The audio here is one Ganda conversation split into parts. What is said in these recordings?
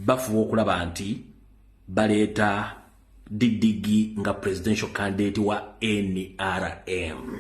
bafuba okulaba nti baleeta Didigi nga presidential candidate wa NRM.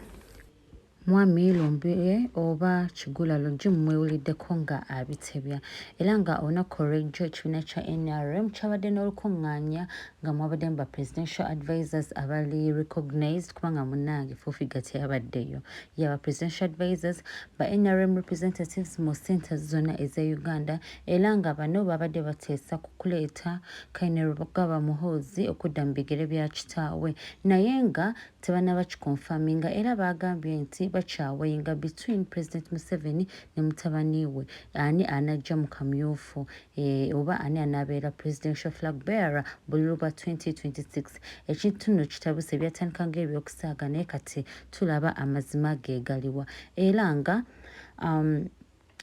Mwami Lumbuye oba Kigula Lodge mwewuliddeko nga abitebya era nga onakorejo ekibiina kya NRM kyabadde n'olukuŋŋaanya nga mwabadde ba presidential advisors abali recognized kubanga munnange Fufiga teyabaddeyo yaba presidential advisors ba NRM representatives mu centers zonna eza Uganda era nga bano babadde bateesa ku kuleeta Kainerugaba Muhoozi okudda mu bigere bya kitaawe naye nga tebanaba kikonfaminga era bagambye nti bakyawenga between President Museveni ne mutabani we ani anajja mu kamyufu oba ani anabeera presidential flag bearer buli lwa 2026 ekintu nno kitabuse byatandika ng'ebyokusaaga naye kati tulaba amazima geegaliwa era nga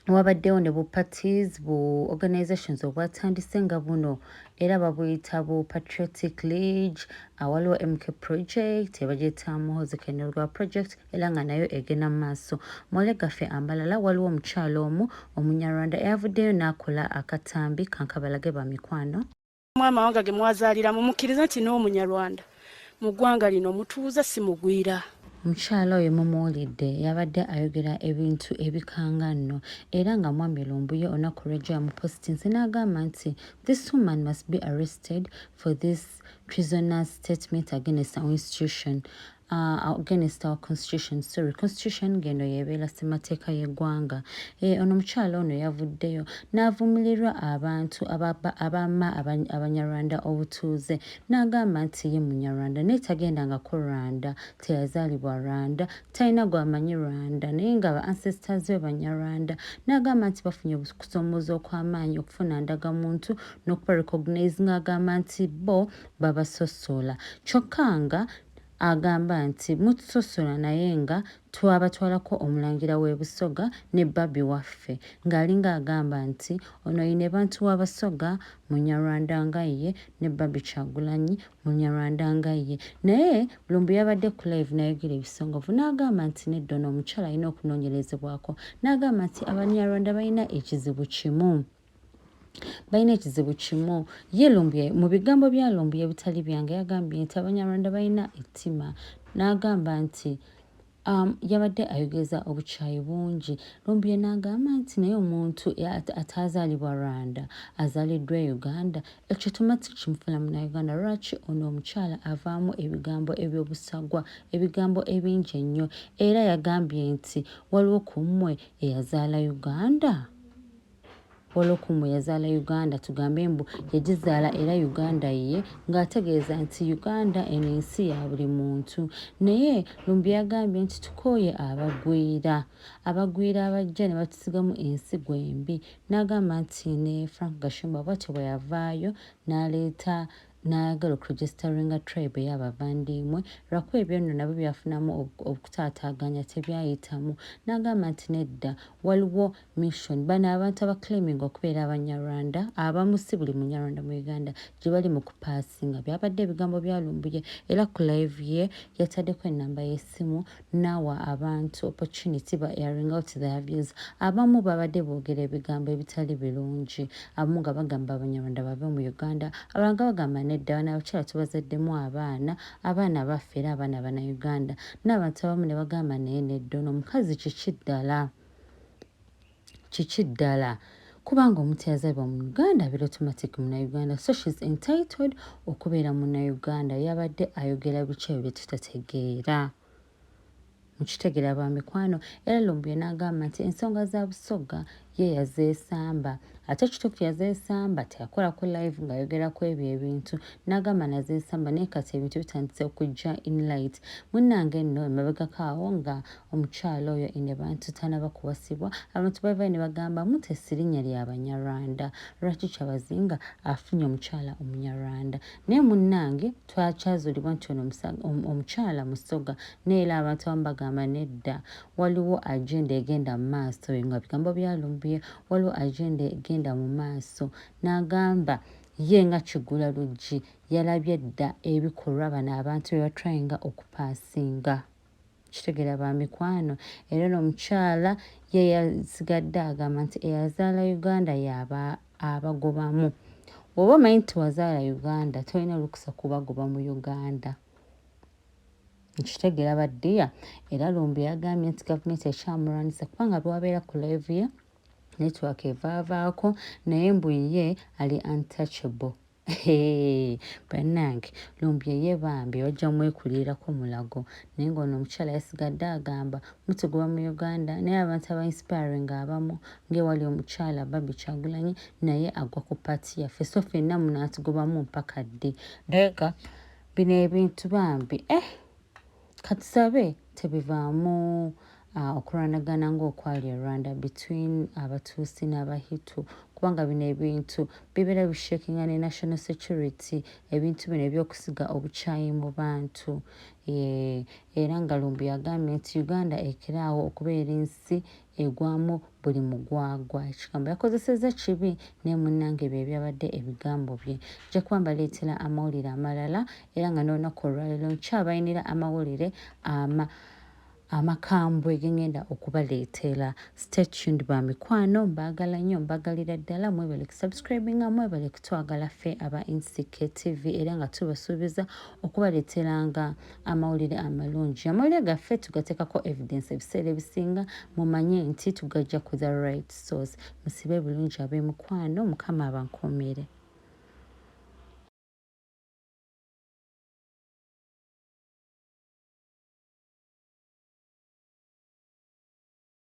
wabaddewo ne bu parties bu organizations obwatandise nga buno era babuyita bu Patriotic League waliwo MK Project ebagyeta Muhoozi Kainerugaba Project era nga nayo egenda mu maaso mole gaffe ambalala waliwo omukyalo omu Omunyarwanda eyavuddeyo n'akola akatambi kankabalage ba mikwano amawanga ge mwazaaliramu mukkiriza nti n'Omunyarwanda mu ggwanga lino mutuuza si mugwira. Mukyala oyo mumuwulidde yabadde ayogera ebintu ebikanga nno era nga Mwami Lumbuye onakorejo yamupositinze n'agamba nti this woman must be arrested for this treasonous statement against our institution. Against our constitution, constitution geno yebeera ssemateeka y'eggwanga ono mukyala ono yavuddeyo n'avumirirwa abantu abamma abanyarwanda obutuuze n'agamba nti ye munyarwanda naye tagendangako Rwanda teyazaalibwa Rwanda talina gwamanyi Rwanda naye nga ba ancestors be banyarwanda n'agamba nti bafunye okusomooza okw'amaanyi okufuna ndagamuntu n'okuba recognize ng'agamba nti bo babasosola kyokka nga agamba nti mutusosola naye nga twabatwalako omulangira w'ebusoga ne babbi waffe ng'alinga agamba nti ono yine bantu w'abasoga munyarwanda nga ye ne babbi Kyagulanyi munyarwanda nga ye naye Lumbuye yabadde ku live n'ayogera ebisongovu n'agamba nti nedda ono omukyala alina okunoonyerezebwako n'agamba nti abanyarwanda balina ekizibu kimu ye Lumbuye mu bigambo bya Lumbuye bitali byange yagambye nti abanyarwanda balina ettima n'agamba nti yabadde ayogeza obukyayi bungi Lumbuye n'agamba nti naye omuntu atazaalibwa Rwanda azaaliddwa Uganda ekyo tumati kimufuna Munnayuganda lwaki ono omukyala avaamu ebigambo eby'obusagwa ebigambo ebingi ennyo era yagambye nti waliwo ku mmwe eyazaala Uganda yazaala Uganda tugambe mbu yagizaala era Uganda ye ng'ategeeza nti Uganda eno ensi ya buli muntu naye Lumbuye yagambye nti tukooye abagwira abajja ne batusigamu ensigo embi n'agamba nti ne Frank Gashumba bw'atyo bwe yavaayo n'aleeta n'ayagala okuregisitaringa tribe ey'Abavandimwe lwakuba ebyo nno nabyo byafunamu okutaataaganya tebyayitamu n'agamba nti nedda waliwo mission bano abantu abaclaiming okubeera abanyarwanda abamu si buli munyarwanda mu Uganda gye bali mu kupaasinga byabadde ebigambo bya Lumbuye era ku live ye yataddeko ennamba y'essimu n'awa abantu opportunity ba airing out their views abamu babadde boogera ebigambo ebitali birungi abamu nga bagamba abanyarwanda bave mu Uganda abalanga bagamba nedda bano abakyala tubazaddemu abaana baffe era abaana bannayuganda n'abantu abamu ne bagamba naye nedda ono omukazi kiki ddala kubanga omuntu yazaalibwa mu Uganda abeera automatic munnayuganda so she's entitled okubeera munnayuganda yabadde ayogera biki ebyo bye tutategeera mukitegera ba mikwano era Lumbuye n'agamba nti ensonga za busoga ye yazeesamba ate kituufu yazeesamba teyakolako live ng'ayogerako ebyo ebintu n'agamba nazeesamba naye kati ebintu bitandise okujja in light munnange nno emabegako awo nga omukyala oyo ine bantu tanaba kuwasibwa abantu bavayo ne bagamba mutesi linnya ly'Abanyarwanda lwaki Kyabazinga afunye omukyala Omunyarwanda naye munnange twakyazuulibwa nti ono omukyala musoga naye era abantu abamu bagamba nedda waliwo agenda egenda mu maaso nga bigambo bya Lumbuye waliwo agenda egenda mu maaso n'agamba ye nga Kigula Luggi yalabye dda ebikolwa bano abantu bye batrayinga okupaasinga kitegeera ba mikwano era n'omukyala ye yasigadde agamba nti eyazaala Uganda yaba abagobamu Woba omanyi nti wazaala Uganda tolina lukusa kubagoba mu Uganda. Nkitegeera baddiya era Lumbuye yagambye nti gavumenti ekyamulwanyisa kubanga bwabeera ku live ye network evaavaako naye mbu ye ali untouchable. Bannange Lumbuye ye bambi bajja mwekulirako mulago naye ng'ono omukyala yasigadde agamba mutugoba mu Uganda naye abantu aba-inspiring abamu ng'ewali omukyala Babi Kyagulanyi naye agwa ku paati yaffe so ffenna munaatugobamu mpaka ddi. Lega bino ebintu bambi katusabe tebivaamu okulwanagana ng'okwali e Rwanda between Abatuusi n'Abahitu kubanga bino ebintu bibeera bishakinga ne national security ebintu bino ebyokusiga obukyayi mu bantu. Era nga Lumbuye agambye nti Uganda ekiraawo okubeera ensi egwamu buli mugwagwa. Ekigambo yakozesezza kibi naye munnange bye byabadde ebigambo bye. Nja kuba mbaleetera amawulire amalala era nga n'olunaku olwaleero nkyabayinira amawulire amakambwe gengenda okubaleetera. Stay tuned ba mikwano mbaagala nnyo mbaagalira ddala mwebale kusubscribinga mwebale kutwagala ffe aba NCK TV era nga tubasuubiza okubaleeteranga amawulire amalungi. Amawulire gaffe tugateekako evidence ebiseera ebisinga mumanye nti tugajja ku the right source. Musibe bulungi ab'emikwano Mukama abankuumire.